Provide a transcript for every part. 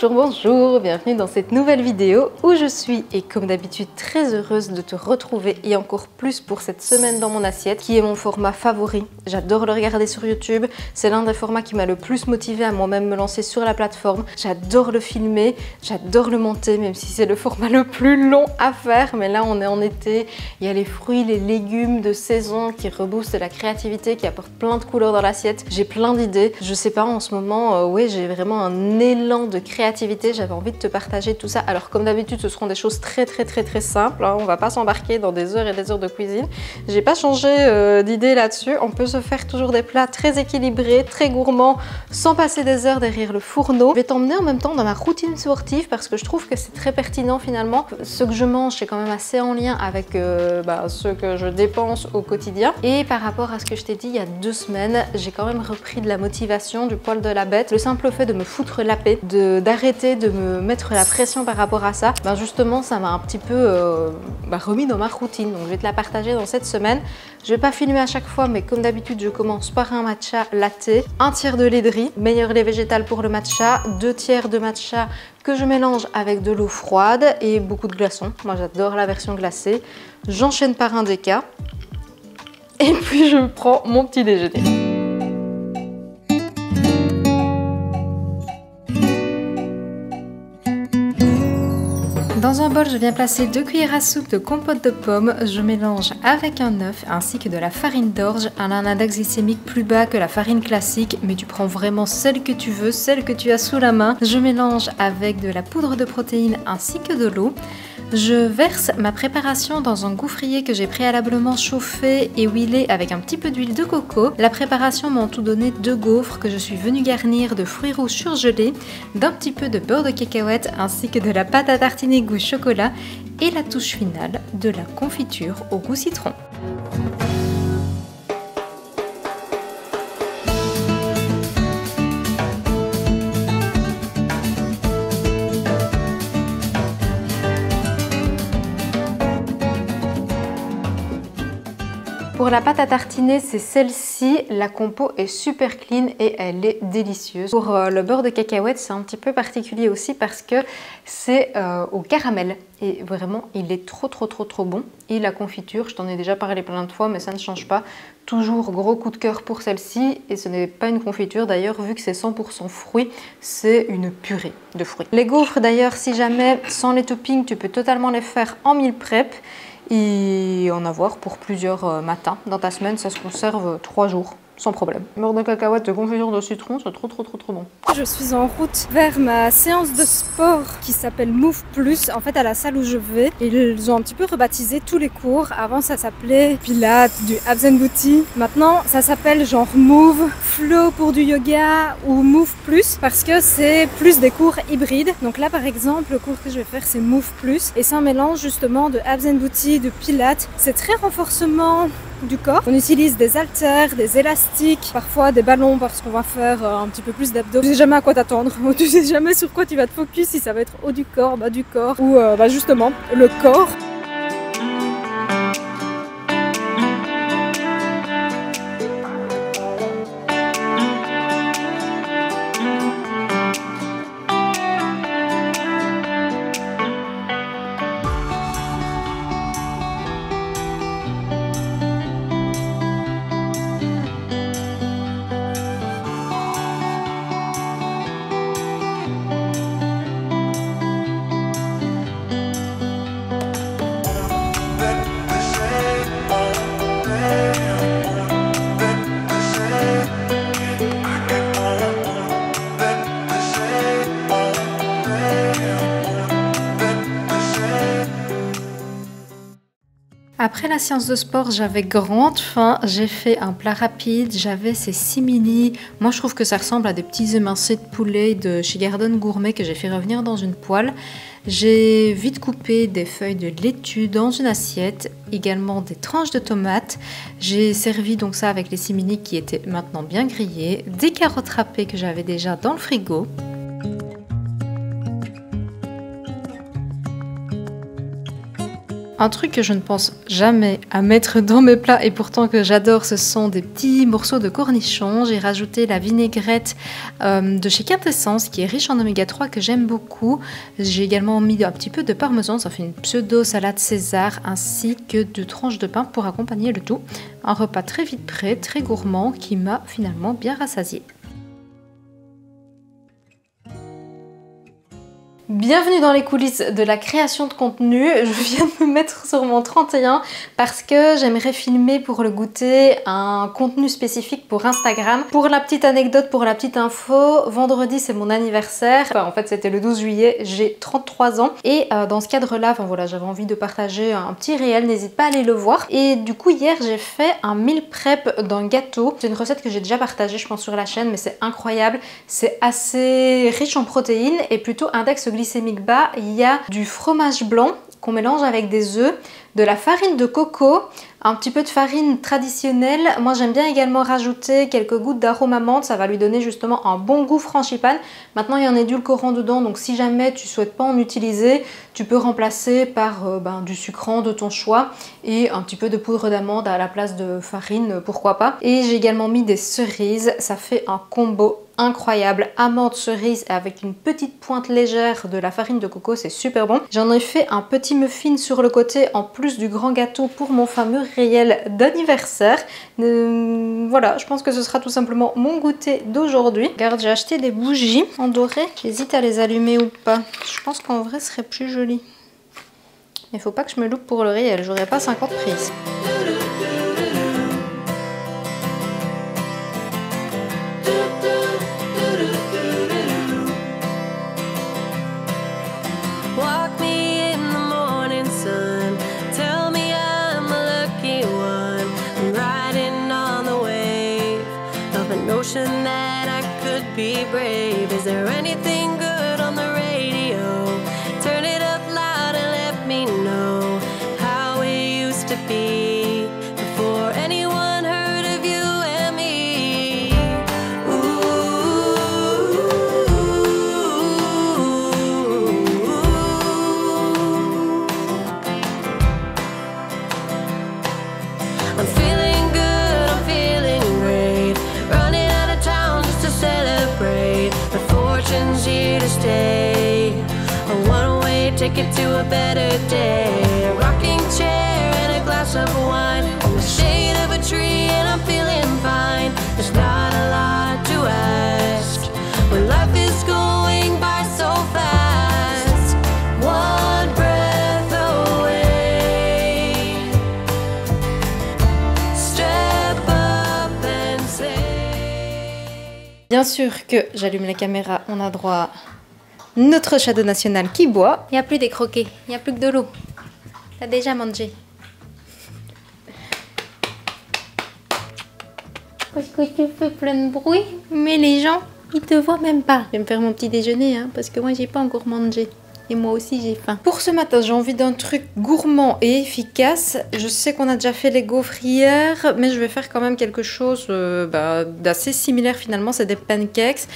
Bonjour, bonjour, bienvenue dans cette nouvelle vidéo où je suis et comme d'habitude très heureuse de te retrouver et encore plus pour cette semaine dans mon assiette qui est mon format favori. J'adore le regarder sur YouTube, c'est l'un des formats qui m'a le plus motivé à moi-même me lancer sur la plateforme. J'adore le filmer, j'adore le monter même si c'est le format le plus long à faire, mais là on est en été, il y a les fruits, les légumes de saison qui reboostent la créativité, qui apportent plein de couleurs dans l'assiette. J'ai plein d'idées, je sais pas en ce moment, ouais j'ai vraiment un élan de créativité, j'avais envie de te partager tout ça. Alors comme d'habitude ce seront des choses très simples, hein. On va pas s'embarquer dans des heures et des heures de cuisine. J'ai pas changé d'idée là-dessus, on peut se faire toujours des plats très équilibrés, très gourmands, sans passer des heures derrière le fourneau. Je vais t'emmener en même temps dans ma routine sportive parce que je trouve que c'est très pertinent finalement. Ce que je mange c'est quand même assez en lien avec ce que je dépense au quotidien. Et par rapport à ce que je t'ai dit il y a 2 semaines, j'ai quand même repris de la motivation, du poil de la bête. Le simple fait de me foutre la paix, d'arrêter de me mettre la pression par rapport à ça, justement ça m'a un petit peu remis dans ma routine. Donc je vais te la partager dans cette semaine. Je vais pas filmer à chaque fois, mais comme d'habitude je commence par un matcha latte, 1/3 de lait de riz, meilleur lait végétal pour le matcha, 2/3 de matcha que je mélange avec de l'eau froide et beaucoup de glaçons. Moi j'adore la version glacée. J'enchaîne par un déca et puis je prends mon petit déjeuner. Dans un bol, je viens placer 2 cuillères à soupe de compote de pommes. Je mélange avec un œuf ainsi que de la farine d'orge. Elle a un index glycémique plus bas que la farine classique, mais tu prends vraiment celle que tu veux, celle que tu as sous la main. Je mélange avec de la poudre de protéines ainsi que de l'eau. Je verse ma préparation dans un gaufrier que j'ai préalablement chauffé et huilé avec un petit peu d'huile de coco. La préparation m'a en tout donné 2 gaufres que je suis venue garnir de fruits rouges surgelés, d'un petit peu de beurre de cacahuète ainsi que de la pâte à tartiner goût chocolat et la touche finale de la confiture au goût citron. Pour la pâte à tartiner, c'est celle-ci. La compo est super clean et elle est délicieuse. Pour le beurre de cacahuète, c'est un petit peu particulier aussi parce que c'est au caramel. Et vraiment, il est trop bon. Et la confiture, je t'en ai déjà parlé plein de fois, mais ça ne change pas. Toujours gros coup de cœur pour celle-ci. Et ce n'est pas une confiture d'ailleurs, vu que c'est 100% fruits, c'est une purée de fruits. Les gaufres d'ailleurs, si jamais, sans les toppings, tu peux totalement les faire en meal prep. Et en avoir pour plusieurs matins. Dans ta semaine, ça se conserve 3 jours. Sans problème. Beurre de cacahuète de confiture de citron, c'est trop bon. Je suis en route vers ma séance de sport qui s'appelle Move Plus, en fait à la salle où je vais. Ils ont un petit peu rebaptisé tous les cours. Avant ça s'appelait Pilates, du Abs and Booty. Maintenant ça s'appelle genre Move, Flow pour du yoga ou Move Plus parce que c'est plus des cours hybrides. Donc là par exemple le cours que je vais faire c'est Move Plus et c'est un mélange justement de Abs and Booty, de Pilates. C'est très renforcement du corps. On utilise des haltères, des élastiques, parfois des ballons parce qu'on va faire un petit peu plus d'abdos. Tu sais jamais à quoi t'attendre, tu sais jamais sur quoi tu vas te focus, si ça va être haut du corps, bas du corps ou justement le corps. Après la séance de sport, j'avais grande faim, j'ai fait un plat rapide, j'avais ces simili. Moi je trouve que ça ressemble à des petits émincés de poulet de chez Garden Gourmet que j'ai fait revenir dans une poêle. J'ai vite coupé des feuilles de laitue dans une assiette, également des tranches de tomates. J'ai servi donc ça avec les simili qui étaient maintenant bien grillés, des carottes râpées que j'avais déjà dans le frigo. Un truc que je ne pense jamais à mettre dans mes plats et pourtant que j'adore, ce sont des petits morceaux de cornichons. J'ai rajouté la vinaigrette de chez Quintessence qui est riche en oméga 3 que j'aime beaucoup. J'ai également mis un petit peu de parmesan, ça fait une pseudo salade César ainsi que 2 tranches de pain pour accompagner le tout. Un repas très vite prêt, très gourmand qui m'a finalement bien rassasiée. Bienvenue dans les coulisses de la création de contenu. Je viens de me mettre sur mon 31 parce que j'aimerais filmer pour le goûter un contenu spécifique pour Instagram. Pour la petite anecdote, pour la petite info, vendredi c'est mon anniversaire. Enfin, en fait c'était le 12 juillet, j'ai 33 ans. Et dans ce cadre-là, voilà, j'avais envie de partager un petit réel, n'hésite pas à aller le voir. Et du coup hier j'ai fait un meal prep d'un gâteau. C'est une recette que j'ai déjà partagée je pense sur la chaîne, mais c'est incroyable. C'est assez riche en protéines et plutôt index glycémique bas. Il y a du fromage blanc qu'on mélange avec des œufs, de la farine de coco, un petit peu de farine traditionnelle. Moi j'aime bien également rajouter quelques gouttes d'arôme amande, ça va lui donner justement un bon goût frangipane. Maintenant il y a un édulcorant dedans, donc si jamais tu souhaites pas en utiliser, tu peux remplacer par du sucrant de ton choix et un petit peu de poudre d'amande à la place de farine, pourquoi pas. Et j'ai également mis des cerises, ça fait un combo incroyable, amande, cerise avec une petite pointe légère de la farine de coco, c'est super bon. J'en ai fait un petit muffin sur le côté en plus du grand gâteau pour mon fameux réel d'anniversaire. Voilà, je pense que ce sera tout simplement mon goûter d'aujourd'hui. Regarde, j'ai acheté des bougies en doré, j'hésite à les allumer ou pas. Je pense qu'en vrai ce serait plus joli. Il faut pas que je me loupe pour le réel, j'aurais pas 50 prises. That I could be brave. Is there anything good on the radio? Turn it up loud and let me know how it used to be before anyone heard of you and me. I'm feeling good, I'm feeling great. Running out of town just to celebrate. The fortune's here to stay. A one-way ticket to a better day. A rocking chair and a glass of wine. In the shade of a tree and I'm feeling fine. There's not a lot to ask when life is going by so fast. One breath away. Step up and say. Bien sûr que j'allume la caméra, on a droit à notre shadow national qui boit. Il n'y a plus des croquets, il n'y a plus que de l'eau. T'as déjà mangé. Parce que tu fais plein de bruit, mais les gens, ils te voient même pas. Je vais me faire mon petit déjeuner, hein, parce que moi j'ai pas encore mangé. Et moi aussi j'ai faim. Pour ce matin, j'ai envie d'un truc gourmand et efficace. Je sais qu'on a déjà fait les gaufres hier, mais je vais faire quand même quelque chose d'assez similaire finalement. C'est des pancakes.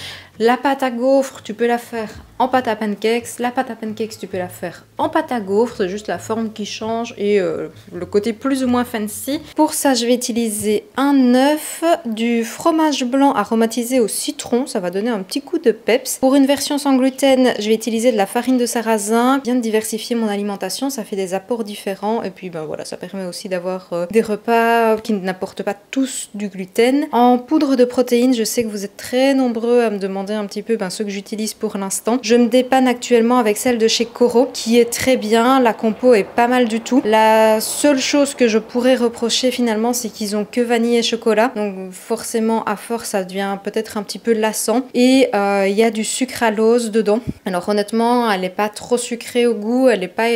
La pâte à gaufres, tu peux la faire en pâte à pancakes. La pâte à pancakes, tu peux la faire en pâte à gaufres. C'est juste la forme qui change et le côté plus ou moins fancy. Pour ça, je vais utiliser un œuf, du fromage blanc aromatisé au citron. Ça va donner un petit coup de peps. Pour une version sans gluten, je vais utiliser de la farine de sarrasin. Bien de diversifier mon alimentation, ça fait des apports différents. Et puis voilà, ça permet aussi d'avoir des repas qui n'apportent pas tous du gluten. En poudre de protéines, je sais que vous êtes très nombreux à me demander un petit peu ce que j'utilise pour l'instant. Je me dépanne actuellement avec celle de chez Coro qui est très bien, la compo est pas mal du tout. La seule chose que je pourrais reprocher finalement, c'est qu'ils ont que vanille et chocolat, donc forcément à force ça devient peut-être un petit peu lassant. Et il y a du sucralose dedans. Alors honnêtement, elle n'est pas trop sucrée au goût, elle n'est pas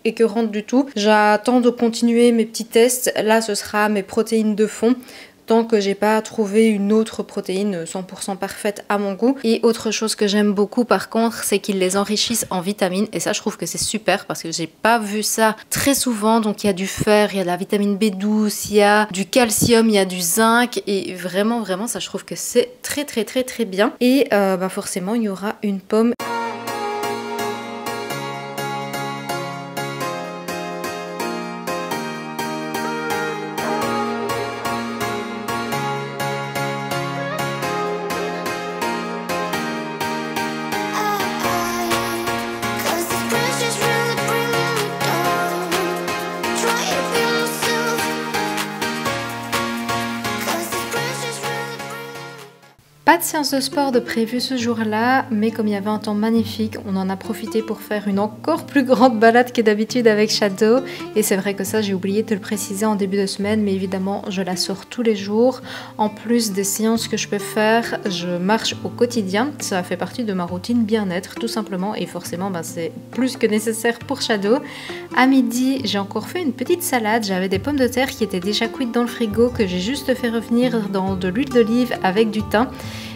écœurante du tout. J'attends de continuer mes petits tests. Là ce sera mes protéines de fond, tant que j'ai pas trouvé une autre protéine 100% parfaite à mon goût. Et autre chose que j'aime beaucoup par contre, c'est qu'ils les enrichissent en vitamines, et ça je trouve que c'est super parce que j'ai pas vu ça très souvent. Donc il y a du fer, il y a de la vitamine B12, il y a du calcium, il y a du zinc, et vraiment ça je trouve que c'est très bien. Et forcément il y aura une pomme. Pas de séance de sport de prévu ce jour-là, mais comme il y avait un temps magnifique, on en a profité pour faire une encore plus grande balade que d'habitude avec Shadow. Et c'est vrai que ça, j'ai oublié de le préciser en début de semaine, mais évidemment, je la sors tous les jours. En plus des séances que je peux faire, je marche au quotidien. Ça fait partie de ma routine bien-être, tout simplement, et forcément, c'est plus que nécessaire pour Shadow. À midi, j'ai encore fait une petite salade. J'avais des pommes de terre qui étaient déjà cuites dans le frigo, que j'ai juste fait revenir dans de l'huile d'olive avec du thym.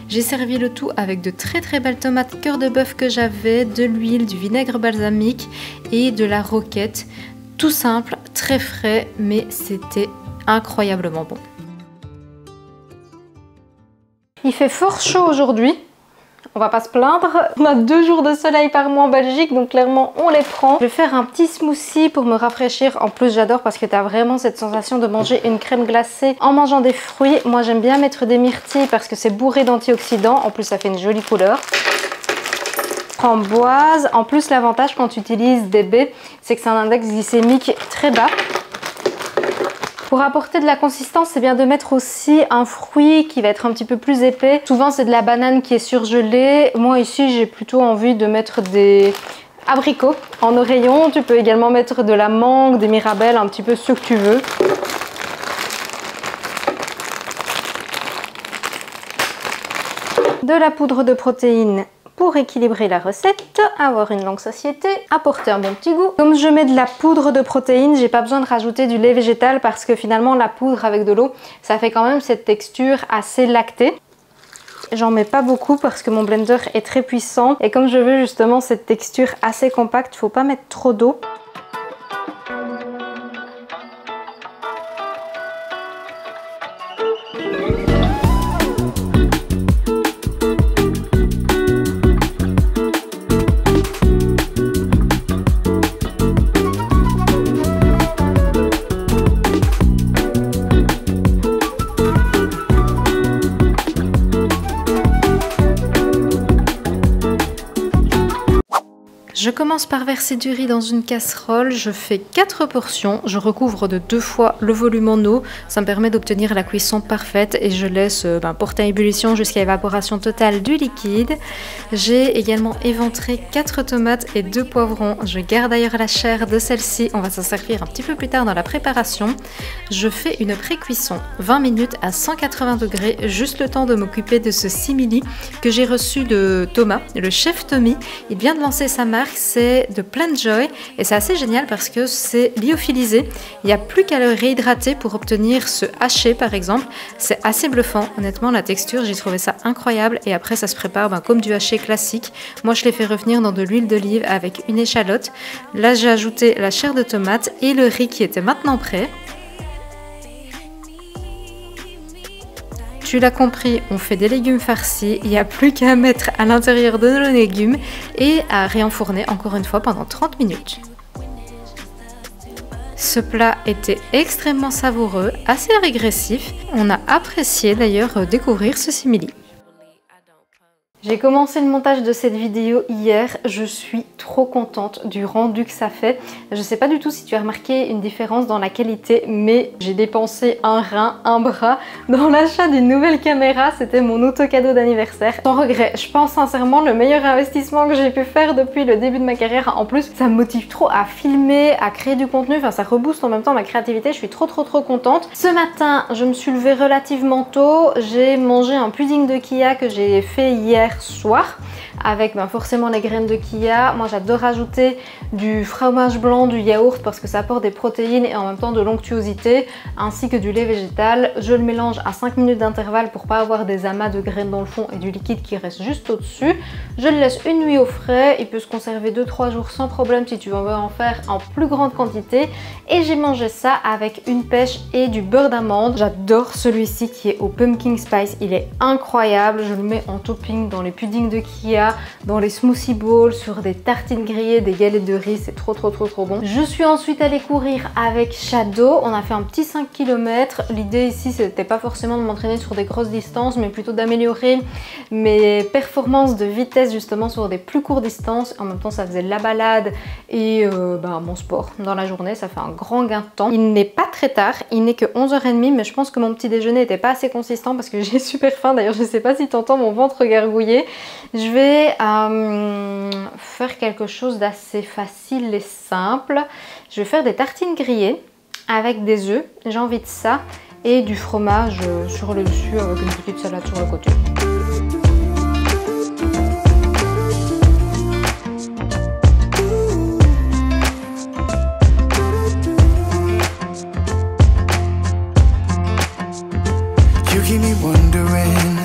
J'ai servi le tout avec de très belles tomates cœur de bœuf que j'avais, de l'huile, du vinaigre balsamique et de la roquette. Tout simple, très frais, mais c'était incroyablement bon. Il fait fort chaud aujourd'hui. On va pas se plaindre, on a 2 jours de soleil par mois en Belgique, donc clairement on les prend. Je vais faire un petit smoothie pour me rafraîchir. En plus j'adore parce que tu as vraiment cette sensation de manger une crème glacée en mangeant des fruits. Moi j'aime bien mettre des myrtilles parce que c'est bourré d'antioxydants. En plus ça fait une jolie couleur. Framboise. En plus l'avantage quand tu utilises des baies, c'est que c'est un index glycémique très bas. Pour apporter de la consistance, c'est bien de mettre aussi un fruit qui va être un petit peu plus épais. Souvent, c'est de la banane qui est surgelée. Moi, ici, j'ai plutôt envie de mettre des abricots en oreillons. Tu peux également mettre de la mangue, des mirabelles, un petit peu ce que tu veux. De la poudre de protéines pour équilibrer la recette, avoir une longue satiété, apporter un bon petit goût. Comme je mets de la poudre de protéines, j'ai pas besoin de rajouter du lait végétal parce que finalement la poudre avec de l'eau, ça fait quand même cette texture assez lactée. J'en mets pas beaucoup parce que mon blender est très puissant et comme je veux justement cette texture assez compacte, faut pas mettre trop d'eau. Je commence par verser du riz dans une casserole, je fais 4 portions, je recouvre de 2 fois le volume en eau, ça me permet d'obtenir la cuisson parfaite et je laisse porter à ébullition jusqu'à évaporation totale du liquide. J'ai également éventré 4 tomates et 2 poivrons, je garde d'ailleurs la chair de celle-ci, on va s'en servir un petit peu plus tard dans la préparation. Je fais une pré-cuisson, 20 minutes à 180 degrés, juste le temps de m'occuper de ce simili que j'ai reçu de Thomas, le chef Tommy. Il vient de lancer sa marque, c'est de Plant Joy et c'est assez génial parce que c'est lyophilisé. Il n'y a plus qu'à le réhydrater pour obtenir ce haché par exemple. C'est assez bluffant, honnêtement la texture, j'ai trouvé ça incroyable et après ça se prépare comme du haché classique. Moi je l'ai fait revenir dans de l'huile d'olive avec une échalote. Là j'ai ajouté la chair de tomate et le riz qui était maintenant prêt. Tu l'as compris, on fait des légumes farcis, il n'y a plus qu'à mettre à l'intérieur de nos légumes et à réenfourner encore une fois pendant 30 minutes. Ce plat était extrêmement savoureux, assez régressif. On a apprécié d'ailleurs découvrir ce simili. J'ai commencé le montage de cette vidéo hier, je suis trop contente du rendu que ça fait. Je sais pas du tout si tu as remarqué une différence dans la qualité, mais j'ai dépensé un rein, un bras dans l'achat d'une nouvelle caméra, c'était mon auto-cadeau d'anniversaire. Sans regret, je pense sincèrement le meilleur investissement que j'ai pu faire depuis le début de ma carrière. En plus, ça me motive trop à filmer, à créer du contenu, enfin ça rebooste en même temps ma créativité, je suis trop contente. Ce matin, je me suis levée relativement tôt, j'ai mangé un pudding de Kia que j'ai fait hier soir avec forcément les graines de Kia. Moi j'adore ajouter du fromage blanc, du yaourt parce que ça apporte des protéines et en même temps de l'onctuosité ainsi que du lait végétal. Je le mélange à 5 minutes d'intervalle pour pas avoir des amas de graines dans le fond et du liquide qui reste juste au dessus. Je le laisse une nuit au frais, il peut se conserver 2-3 jours sans problème si tu veux en faire en plus grande quantité et j'ai mangé ça avec une pêche et du beurre d'amande. J'adore celui-ci qui est au pumpkin spice, il est incroyable, je le mets en topping dans les puddings de Kia, ça dans les smoothie bowls, sur des tartines grillées, des galettes de riz, c'est trop bon. Je suis ensuite allée courir avec Shadow, on a fait un petit 5 km. L'idée ici c'était pas forcément de m'entraîner sur des grosses distances, mais plutôt d'améliorer mes performances de vitesse justement sur des plus courtes distances. En même temps ça faisait de la balade et mon sport dans la journée, ça fait un grand gain de temps. Il n'est pas très tard, il n'est que 11h30, mais je pense que mon petit déjeuner n'était pas assez consistant parce que j'ai super faim. D'ailleurs je sais pas si tu entends mon ventre gargouiller. Je vais faire quelque chose d'assez facile et simple. Je vais faire des tartines grillées avec des œufs, j'ai envie de ça, et du fromage sur le dessus avec une petite salade sur le côté. You keep me wondering,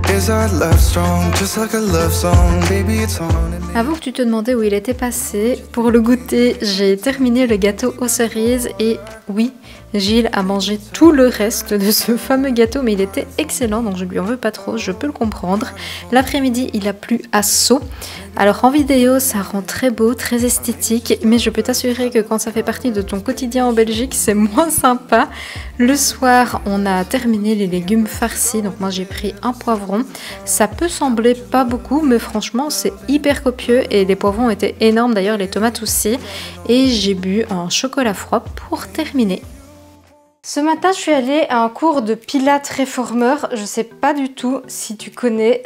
is our love strong, just like a love song, baby it's on. Avant que tu te demandais où il était passé, pour le goûter, j'ai terminé le gâteau aux cerises et oui, Gilles a mangé tout le reste de ce fameux gâteau, mais il était excellent, donc je lui en veux pas trop, je peux le comprendre. L'après-midi, il a plu à saut. Alors en vidéo, ça rend très beau, très esthétique, mais je peux t'assurer que quand ça fait partie de ton quotidien en Belgique, c'est moins sympa. Le soir, on a terminé les légumes farcis, donc moi j'ai pris un poivron. Ça peut sembler pas beaucoup, mais franchement, c'est hyper copieux et les poivrons étaient énormes, d'ailleurs les tomates aussi. Et j'ai bu un chocolat froid pour terminer. Ce matin, je suis allée à un cours de Pilates réformeur. Je sais pas du tout si tu connais,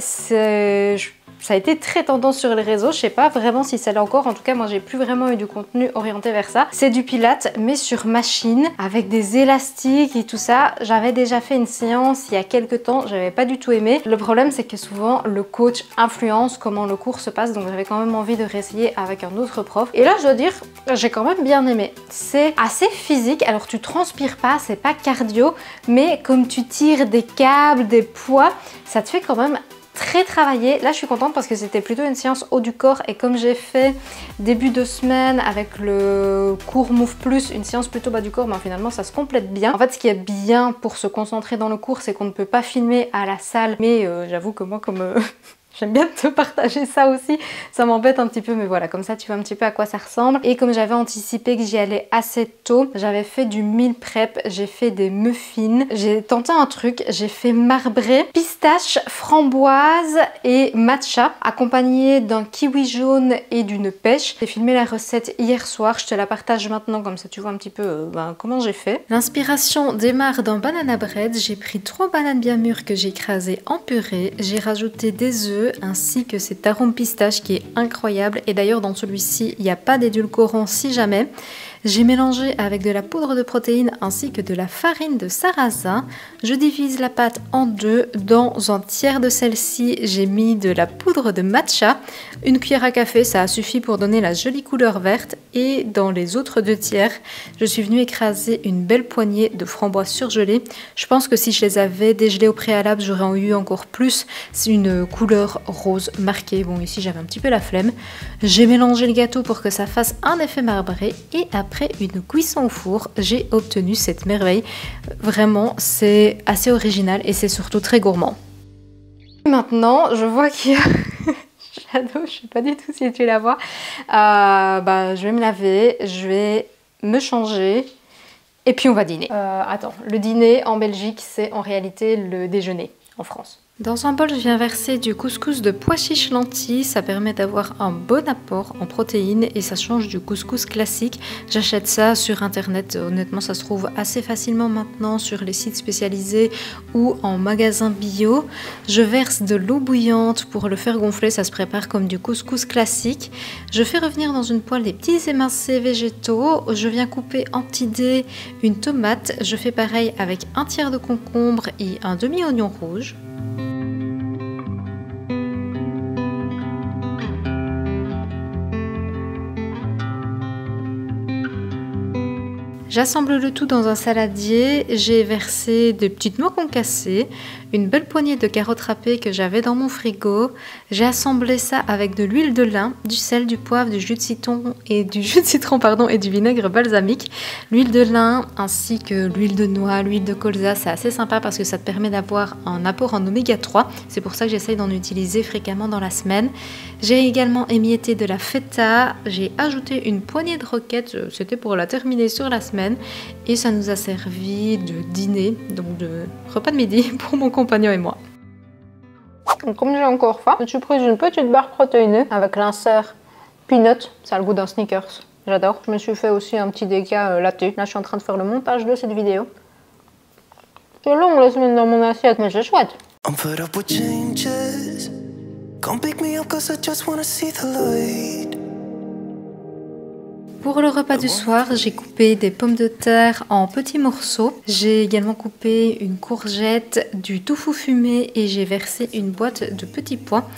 ça a été très tendance sur les réseaux, je sais pas vraiment si ça l'est encore, en tout cas moi j'ai plus vraiment eu du contenu orienté vers ça. C'est du pilates mais sur machine avec des élastiques et tout ça. J'avais déjà fait une séance il y a quelques temps, j'avais pas du tout aimé. Le problème c'est que souvent le coach influence comment le cours se passe, donc j'avais quand même envie de réessayer avec un autre prof. Et là je dois dire, j'ai quand même bien aimé. C'est assez physique, alors tu transpires pas, c'est pas cardio, mais comme tu tires des câbles, des poids, ça te fait quand même très travaillé. Là je suis contente parce que c'était plutôt une séance haut du corps et comme j'ai fait début de semaine avec le cours Move Plus, une séance plutôt bas du corps, ben finalement ça se complète bien. En fait ce qui est bien pour se concentrer dans le cours, c'est qu'on ne peut pas filmer à la salle, mais j'avoue que moi comme j'aime bien te partager ça aussi, ça m'embête un petit peu, mais voilà, comme ça tu vois un petit peu à quoi ça ressemble. Et comme j'avais anticipé que j'y allais assez tôt, j'avais fait du meal prep, j'ai fait des muffins, j'ai tenté un truc, j'ai fait marbré, pistache, framboise et matcha, accompagné d'un kiwi jaune et d'une pêche. J'ai filmé la recette hier soir, je te la partage maintenant, comme ça tu vois un petit peu comment j'ai fait. L'inspiration démarre dans banana bread, j'ai pris 3 bananes bien mûres que j'ai écrasées en purée, j'ai rajouté des œufs, ainsi que cet arôme pistache qui est incroyable, et d'ailleurs dans celui-ci il n'y a pas d'édulcorant si jamais. J'ai mélangé avec de la poudre de protéines ainsi que de la farine de sarrasin. Je divise la pâte en deux. Dans un tiers de celle-ci, j'ai mis de la poudre de matcha. Une cuillère à café, ça a suffi pour donner la jolie couleur verte. Et dans les autres 2 tiers, je suis venue écraser une belle poignée de framboises surgelées. Je pense que si je les avais dégelées au préalable, j'aurais eu encore plus une couleur rose marquée. Bon, ici j'avais un petit peu la flemme. J'ai mélangé le gâteau pour que ça fasse un effet marbré et après une cuisson au four, j'ai obtenu cette merveille. Vraiment, c'est assez original et c'est surtout très gourmand. Maintenant, je vois qu'il y a Shadow, je sais pas du tout si tu la vois. Je vais me laver, je vais me changer et puis on va dîner. Attends, le dîner en Belgique, c'est en réalité le déjeuner en France. Dans un bol, je viens verser du couscous de pois chiches lentilles. Ça permet d'avoir un bon apport en protéines et ça change du couscous classique. J'achète ça sur internet. Honnêtement, ça se trouve assez facilement maintenant sur les sites spécialisés ou en magasin bio. Je verse de l'eau bouillante pour le faire gonfler. Ça se prépare comme du couscous classique. Je fais revenir dans une poêle des petits émincés végétaux. Je viens couper en petits dés une tomate. Je fais pareil avec un tiers de concombre et un demi-oignon rouge. J'assemble le tout dans un saladier, j'ai versé des petites noix concassées, une belle poignée de carottes râpées que j'avais dans mon frigo. J'ai assemblé ça avec de l'huile de lin, du sel, du poivre, du jus de citron et du vinaigre balsamique. L'huile de lin ainsi que l'huile de noix, l'huile de colza, c'est assez sympa parce que ça te permet d'avoir un apport en oméga 3. C'est pour ça que j'essaye d'en utiliser fréquemment dans la semaine. J'ai également émietté de la feta, j'ai ajouté une poignée de roquettes, c'était pour la terminer sur la semaine. Et ça nous a servi de dîner, donc de repas de midi pour mon compagnon et moi. Donc, comme j'ai encore faim, je suis prise une petite barre protéinée avec l'insert peanut, ça a le goût d'un Snickers, j'adore. Je me suis fait aussi un petit déca latte. Là je suis en train de faire le montage de cette vidéo. C'est long la semaine dans mon assiette, mais c'est chouette. I'm fed up with changes. Come pick me up 'cause I just wanna see the light. Pour le repas du soir, j'ai coupé des pommes de terre en petits morceaux. J'ai également coupé une courgette, du tofu fumé et j'ai versé une boîte de petits pois.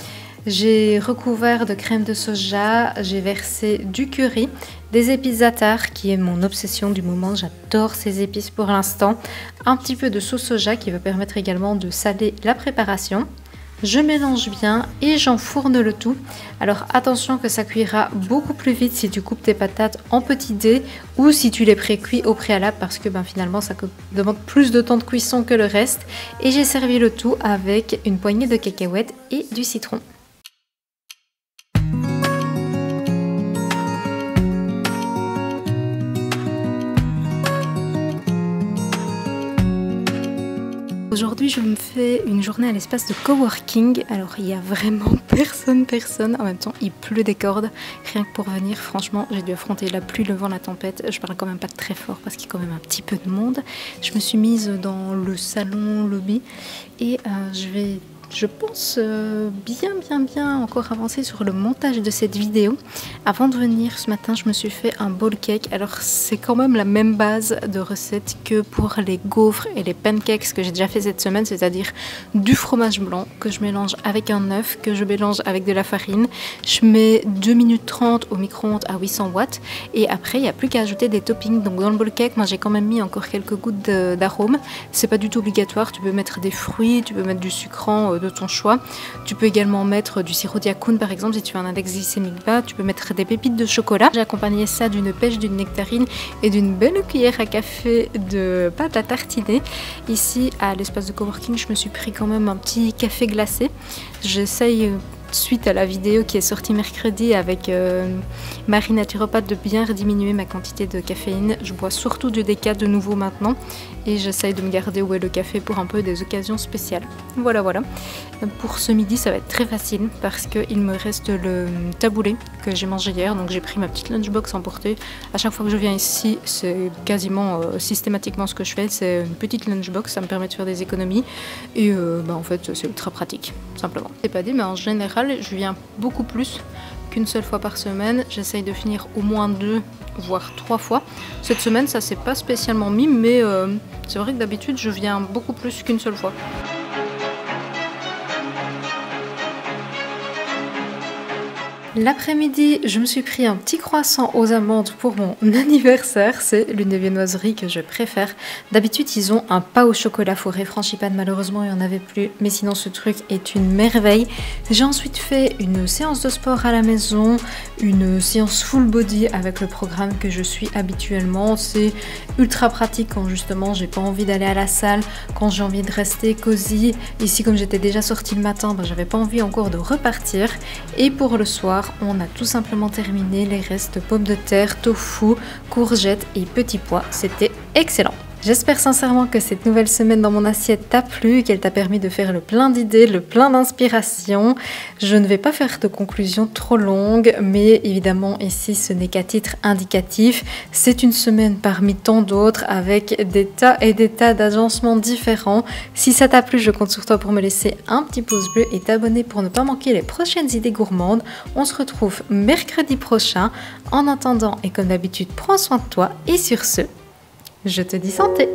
J'ai recouvert de crème de soja, j'ai versé du curry, des épices za'atar qui est mon obsession du moment, j'adore ces épices pour l'instant. Un petit peu de sauce soja qui va permettre également de saler la préparation. Je mélange bien et j'enfourne le tout. Alors attention que ça cuira beaucoup plus vite si tu coupes tes patates en petits dés ou si tu les pré-cuis au préalable parce que finalement ça demande plus de temps de cuisson que le reste. Et j'ai servi le tout avec une poignée de cacahuètes et du citron. Aujourd'hui, je me fais une journée à l'espace de coworking. Alors, il n'y a vraiment personne. En même temps, il pleut des cordes. Rien que pour venir, franchement, j'ai dû affronter la pluie, le vent, la tempête. Je parle quand même pas très fort parce qu'il y a quand même un petit peu de monde. Je me suis mise dans le salon lobby et je pense bien encore avancer sur le montage de cette vidéo. Avant de venir ce matin, je me suis fait un bowl cake. Alors c'est quand même la même base de recette que pour les gaufres et les pancakes que j'ai déjà fait cette semaine, c'est-à-dire du fromage blanc que je mélange avec un œuf, que je mélange avec de la farine. Je mets 2 minutes 30 au micro-ondes à 800 watts et après il n'y a plus qu'à ajouter des toppings. Donc dans le bowl cake, moi j'ai quand même mis encore quelques gouttes d'arôme. C'est pas du tout obligatoire, tu peux mettre des fruits, tu peux mettre du sucrant de ton choix. Tu peux également mettre du sirop d'yakoun par exemple si tu as un index glycémique bas. Tu peux mettre des pépites de chocolat. J'ai accompagné ça d'une pêche, d'une nectarine et d'une belle cuillère à café de pâte à tartiner. Ici à l'espace de coworking, je me suis pris quand même un petit café glacé. J'essaye suite à la vidéo qui est sortie mercredi avec Marie naturopathe de bien diminuer ma quantité de caféine. Je bois surtout du déca de nouveau maintenant et j'essaye de me garder où est le café pour un peu des occasions spéciales. Voilà. Pour ce midi ça va être très facile parce qu'il me reste le taboulé que j'ai mangé hier, donc j'ai pris ma petite lunchbox emportée. À chaque fois que je viens ici, c'est quasiment systématiquement ce que je fais, c'est une petite lunchbox, ça me permet de faire des économies et en fait c'est ultra pratique, simplement. C'est pas dit, mais en général je viens beaucoup plus qu'une seule fois par semaine. J'essaye de finir au moins 2 voire 3 fois. Cette semaine ça s'est pas spécialement mis, mais c'est vrai que d'habitude je viens beaucoup plus qu'une seule fois. L'après-midi, je me suis pris un petit croissant aux amandes pour mon anniversaire. C'est l'une des viennoiseries que je préfère. D'habitude, ils ont un pas au chocolat forêt frangipane. Malheureusement, il n'y en avait plus. Mais sinon, ce truc est une merveille. J'ai ensuite fait une séance de sport à la maison, une séance full body avec le programme que je suis habituellement. C'est ultra pratique quand justement j'ai pas envie d'aller à la salle, quand j'ai envie de rester cosy. Ici, comme j'étais déjà sortie le matin, j'avais pas envie encore de repartir. Et pour le soir, on a tout simplement terminé les restes pommes de terre, tofu, courgettes et petits pois. C'était excellent. J'espère sincèrement que cette nouvelle semaine dans mon assiette t'a plu, qu'elle t'a permis de faire le plein d'idées, le plein d'inspiration. Je ne vais pas faire de conclusion trop longue, mais évidemment ici ce n'est qu'à titre indicatif. C'est une semaine parmi tant d'autres avec des tas et des tas d'agencements différents. Si ça t'a plu, je compte sur toi pour me laisser un petit pouce bleu et t'abonner pour ne pas manquer les prochaines idées gourmandes. On se retrouve mercredi prochain. En attendant, et comme d'habitude, prends soin de toi et sur ce, je te dis santé!